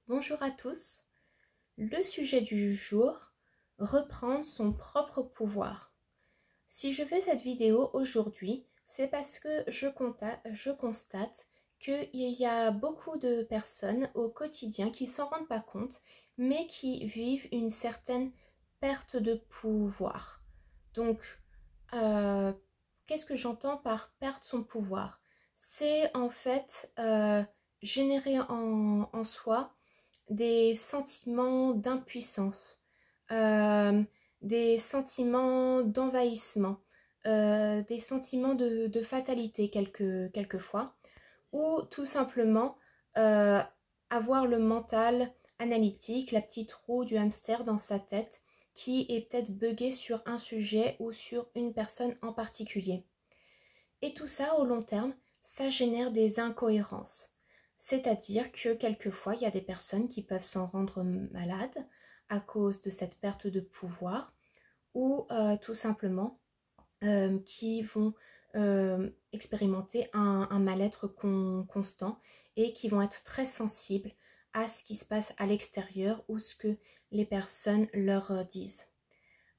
Bonjour à tous. Le sujet du jour, reprendre son propre pouvoir. Si je fais cette vidéo aujourd'hui, c'est parce que je constate qu'il y a beaucoup de personnes au quotidien qui s'en rendent pas compte, mais qui vivent une certaine perte de pouvoir. Donc, qu'est-ce que j'entends par perdre son pouvoir? C'est en fait générer en soi des sentiments d'impuissance, euh, des sentiments d'envahissement, des sentiments de fatalité quelquefois, ou tout simplement euh, avoir le mental analytique, la petite roue du hamster dans sa tête qui est peut-être buggée sur un sujet ou sur une personne en particulier. Et tout ça, au long terme, ça génère des incohérences. C'est-à-dire que quelquefois, il y a des personnes qui peuvent s'en rendre malades à cause de cette perte de pouvoir ou tout simplement qui vont expérimenter un mal-être constant et qui vont être très sensibles à ce qui se passe à l'extérieur ou ce que les personnes leur disent.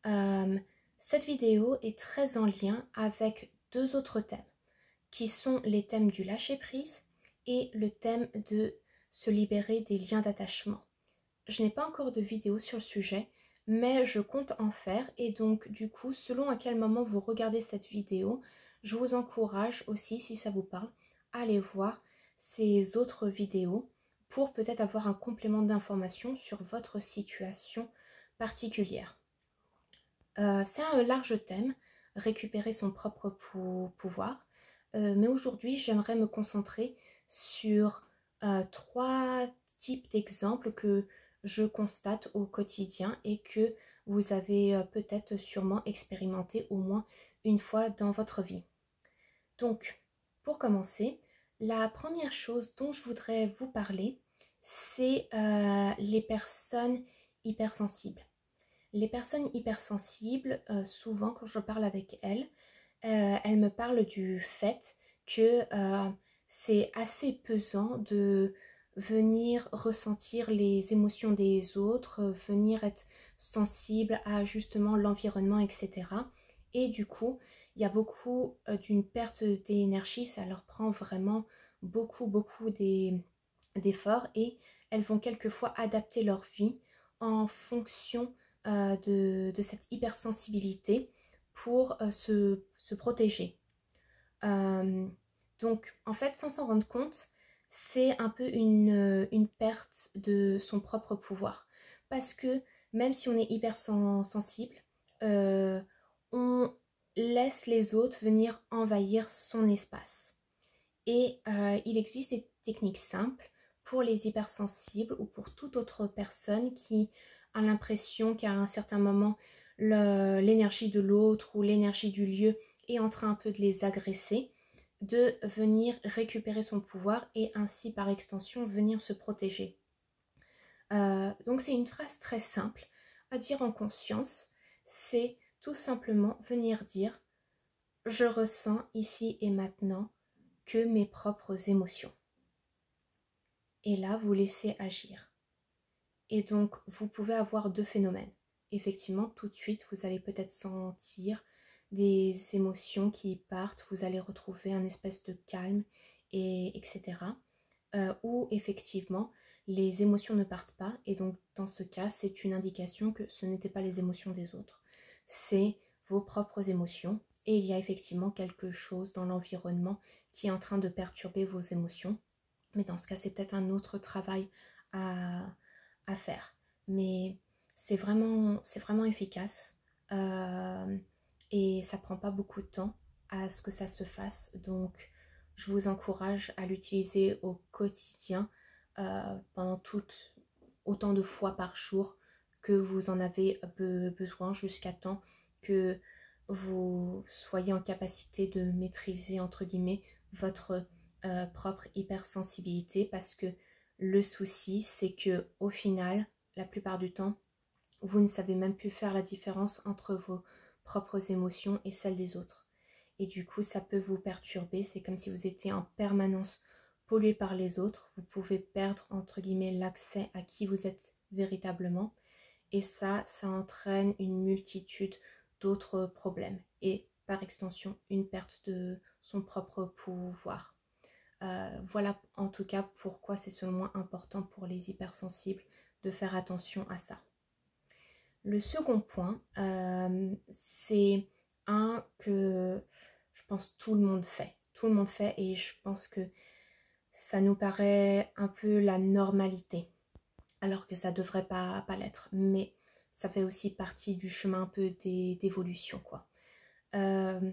Euh, Cette vidéo est très en lien avec deux autres thèmes qui sont les thèmes du lâcher-prise et le thème de se libérer des liens d'attachement. Je n'ai pas encore de vidéo sur le sujet, mais je compte en faire et donc du coup, selon à quel moment vous regardez cette vidéo, je vous encourage aussi, si ça vous parle, à aller voir ces autres vidéos pour peut-être avoir un complément d'information sur votre situation particulière. C'est un large thème, récupérer son propre pouvoir. Mais aujourd'hui, j'aimerais me concentrer sur trois types d'exemples que je constate au quotidien et que vous avez peut-être sûrement expérimenté au moins une fois dans votre vie. Donc, pour commencer, la première chose dont je voudrais vous parler, c'est les personnes hypersensibles. Les personnes hypersensibles, souvent quand je parle avec elles, elles me parlent du fait que c'est assez pesant de venir ressentir les émotions des autres, venir être sensible à justement l'environnement, etc. Et du coup, il y a beaucoup d'une perte d'énergie, ça leur prend vraiment beaucoup d'efforts et elles vont quelquefois adapter leur vie en fonction de cette hypersensibilité pour se protéger. Euh, donc, en fait, sans s'en rendre compte, c'est un peu une perte de son propre pouvoir. Parce que même si on est hypersensible, on laisse les autres venir envahir son espace. Et il existe des techniques simples pour les hypersensibles ou pour toute autre personne qui a l'impression qu'à un certain moment, l'énergie de l'autre ou l'énergie du lieu est en train un peu de les agresser, de venir récupérer son pouvoir et ainsi par extension venir se protéger. Donc c'est une phrase très simple à dire en conscience, c'est tout simplement venir dire « je ressens ici et maintenant » que mes propres émotions. Et là, vous laissez agir. Et donc, vous pouvez avoir deux phénomènes. Effectivement, tout de suite, vous allez peut-être sentir des émotions qui partent, vous allez retrouver un espèce de calme, etc. Ou effectivement, les émotions ne partent pas. Et donc, dans ce cas, c'est une indication que ce n'étaient pas les émotions des autres. C'est vos propres émotions. Et il y a effectivement quelque chose dans l'environnement qui est en train de perturber vos émotions. Mais dans ce cas, c'est peut-être un autre travail à faire. Mais c'est vraiment efficace. Et ça prend pas beaucoup de temps à ce que ça se fasse. Donc, je vous encourage à l'utiliser au quotidien pendant autant de fois par jour que vous en avez besoin jusqu'à temps que vous soyez en capacité de maîtriser entre guillemets votre propre hypersensibilité, parce que le souci c'est que au final la plupart du temps vous ne savez même plus faire la différence entre vos propres émotions et celles des autres et du coup ça peut vous perturber. C'est comme si vous étiez en permanence pollué par les autres, vous pouvez perdre entre guillemets l'accès à qui vous êtes véritablement. Et ça entraîne une multitude d'autres problèmes et par extension une perte de son propre pouvoir. Voilà en tout cas pourquoi c'est selon moi important pour les hypersensibles de faire attention à ça. Le second point, c'est un que je pense tout le monde fait. Tout le monde fait et je pense que ça nous paraît un peu la normalité. Alors que ça devrait pas l'être. Mais ça fait aussi partie du chemin un peu d'évolution, quoi. Je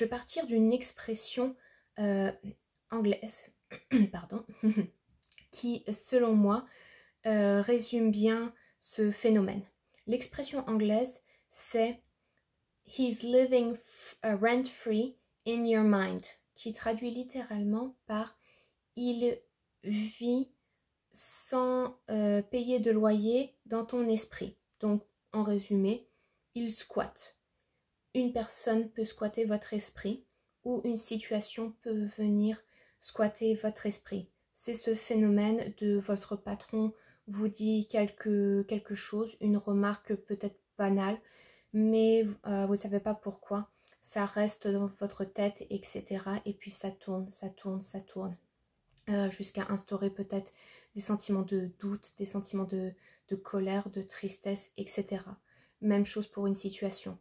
vais partir d'une expression anglaise, pardon, qui, selon moi, résume bien ce phénomène. L'expression anglaise, c'est He's living rent-free in your mind, qui traduit littéralement par il vit sans payer de loyer dans ton esprit. Donc, en résumé, il squatte. Une personne peut squatter votre esprit ou une situation peut venir squatter votre esprit. C'est ce phénomène de votre patron vous dit quelque chose, une remarque peut-être banale, mais vous ne savez pas pourquoi. Ça reste dans votre tête, etc. Et puis ça tourne, jusqu'à instaurer peut-être des sentiments de doute, des sentiments de colère, de tristesse, etc. Même chose pour une situation.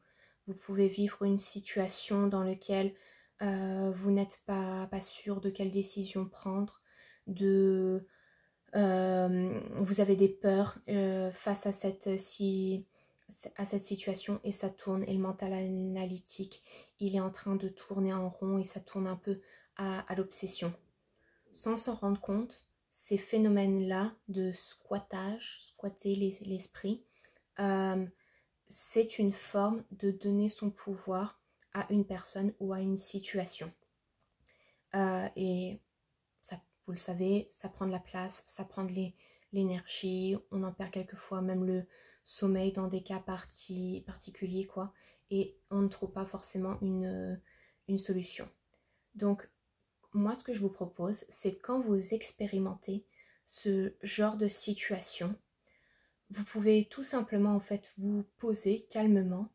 Vous pouvez vivre une situation dans laquelle vous n'êtes pas sûr de quelle décision prendre, vous avez des peurs face à cette situation et ça tourne et le mental analytique, il est en train de tourner en rond et ça tourne un peu à l'obsession. Sans s'en rendre compte, ces phénomènes-là de squatter l'esprit, c'est une forme de donner son pouvoir à une personne ou à une situation. Et ça, vous le savez, ça prend de la place, ça prend de l'énergie, on en perd quelquefois même le sommeil dans des cas particuliers, quoi. Et on ne trouve pas forcément une solution. Donc, moi, ce que je vous propose, c'est quand vous expérimentez ce genre de situation, vous pouvez tout simplement en fait vous poser calmement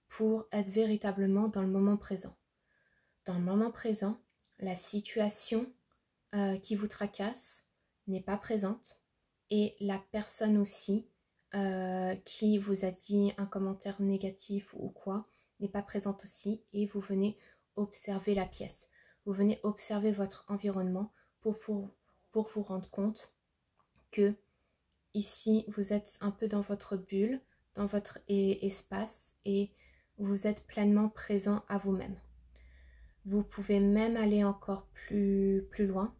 pour être véritablement dans le moment présent. Dans le moment présent, la situation qui vous tracasse n'est pas présente et la personne aussi qui vous a dit un commentaire négatif ou quoi n'est pas présente aussi et vous venez observer la pièce. Vous venez observer votre environnement pour vous rendre compte que ici, vous êtes un peu dans votre bulle, dans votre espace et vous êtes pleinement présent à vous-même. Vous pouvez même aller encore plus loin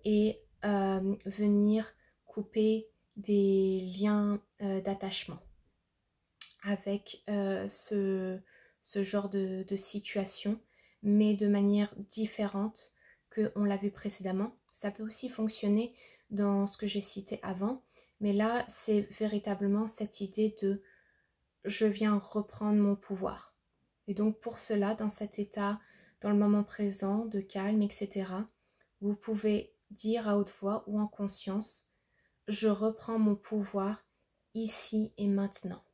et venir couper des liens d'attachement avec ce genre de situation, mais de manière différente qu'on l'a vu précédemment. Ça peut aussi fonctionner dans ce que j'ai cité avant, mais là, c'est véritablement cette idée de je viens reprendre mon pouvoir. Et donc pour cela, dans cet état, dans le moment présent, de calme, etc., vous pouvez dire à haute voix ou en conscience, je reprends mon pouvoir ici et maintenant.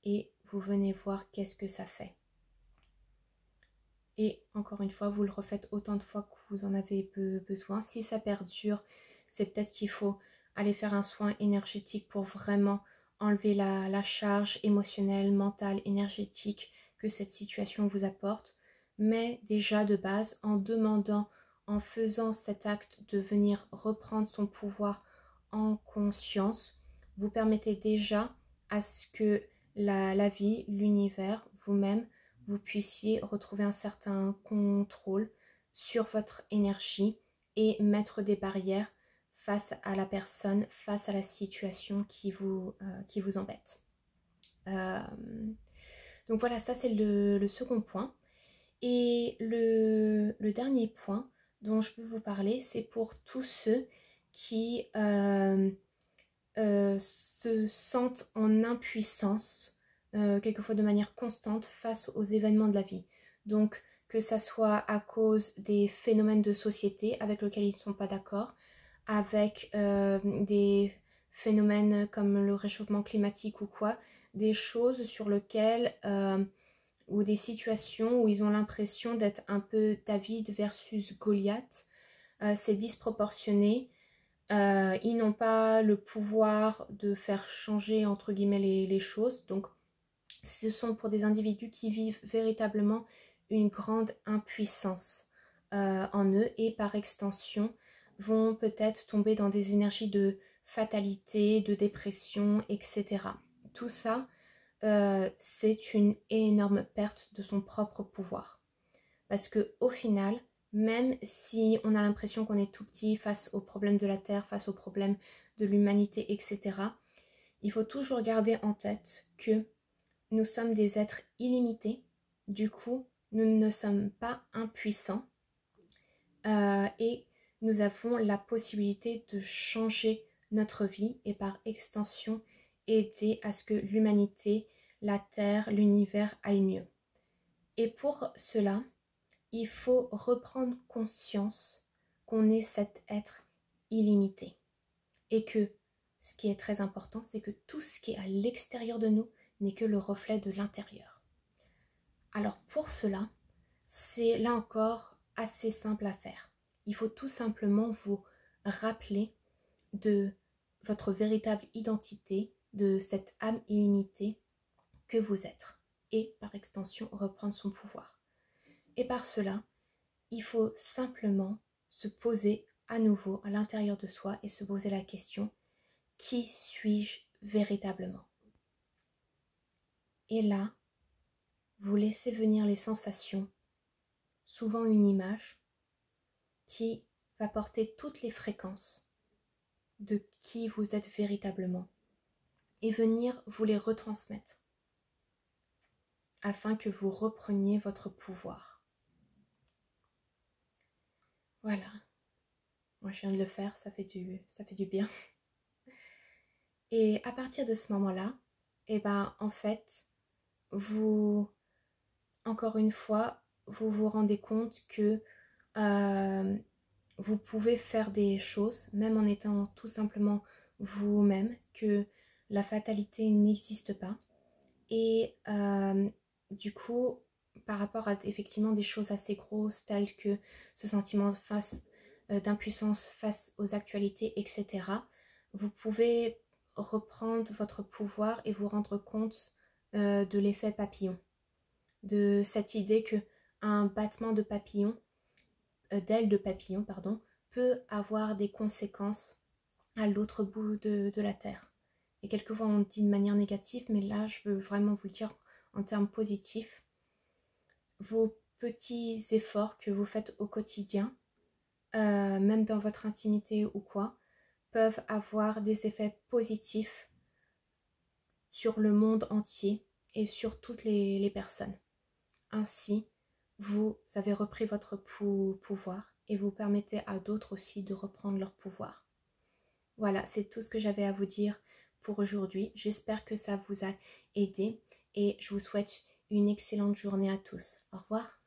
Et vous venez voir qu'est-ce que ça fait. Et encore une fois, vous le refaites autant de fois que vous en avez besoin. Si ça perdure, c'est peut-être qu'il faut aller faire un soin énergétique pour vraiment enlever la charge émotionnelle, mentale, énergétique que cette situation vous apporte. Mais déjà de base, en demandant, en faisant cet acte de venir reprendre son pouvoir en conscience, vous permettez déjà à ce que la vie, l'univers, vous-même, vous puissiez retrouver un certain contrôle sur votre énergie et mettre des barrières face à la personne, face à la situation qui vous embête. Donc voilà, ça c'est le second point. Et le dernier point dont je veux vous parler, c'est pour tous ceux qui se sentent en impuissance quelquefois de manière constante face aux événements de la vie. Donc que ça soit à cause des phénomènes de société avec lesquels ils ne sont pas d'accord, avec des phénomènes comme le réchauffement climatique ou quoi, des choses sur lesquelles, ou des situations où ils ont l'impression d'être un peu David versus Goliath. C'est disproportionné. Ils n'ont pas le pouvoir de faire changer entre guillemets les choses. Donc ce sont pour des individus qui vivent véritablement une grande impuissance en eux et par extension vont peut-être tomber dans des énergies de fatalité, de dépression, etc. Tout ça, c'est une énorme perte de son propre pouvoir. Parce que au final, même si on a l'impression qu'on est tout petit face aux problèmes de la Terre, face aux problèmes de l'humanité, etc., il faut toujours garder en tête que nous sommes des êtres illimités. Du coup, nous ne sommes pas impuissants et nous avons la possibilité de changer notre vie et par extension aider à ce que l'humanité, la Terre, l'univers aille mieux. Et pour cela, il faut reprendre conscience qu'on est cet être illimité et que ce qui est très important, c'est que tout ce qui est à l'extérieur de nous n'est que le reflet de l'intérieur. Alors pour cela, c'est là encore assez simple à faire. Il faut tout simplement vous rappeler de votre véritable identité, de cette âme illimitée que vous êtes et par extension reprendre son pouvoir. Et par cela, il faut simplement se poser à nouveau à l'intérieur de soi et se poser la question: qui suis-je véritablement? Et là, vous laissez venir les sensations, souvent une image, qui va porter toutes les fréquences de qui vous êtes véritablement et venir vous les retransmettre afin que vous repreniez votre pouvoir. Voilà, moi je viens de le faire, ça fait du bien. Et à partir de ce moment-là, en fait, vous, encore une fois, vous vous rendez compte que vous pouvez faire des choses, même en étant tout simplement vous-même, que la fatalité n'existe pas. Et du coup, par rapport à effectivement des choses assez grosses telles que ce sentiment d'impuissance face aux actualités, etc., vous pouvez reprendre votre pouvoir et vous rendre compte de l'effet papillon, de cette idée que un battement de papillon, d'aile de papillon, pardon, peut avoir des conséquences à l'autre bout de la Terre. Et quelquefois on dit de manière négative, mais là je veux vraiment vous le dire en termes positifs. Vos petits efforts que vous faites au quotidien, même dans votre intimité ou quoi, peuvent avoir des effets positifs sur le monde entier et sur toutes les personnes. Ainsi, vous avez repris votre pouvoir et vous permettez à d'autres aussi de reprendre leur pouvoir. Voilà, c'est tout ce que j'avais à vous dire pour aujourd'hui. J'espère que ça vous a aidé et je vous souhaite une excellente journée à tous. Au revoir.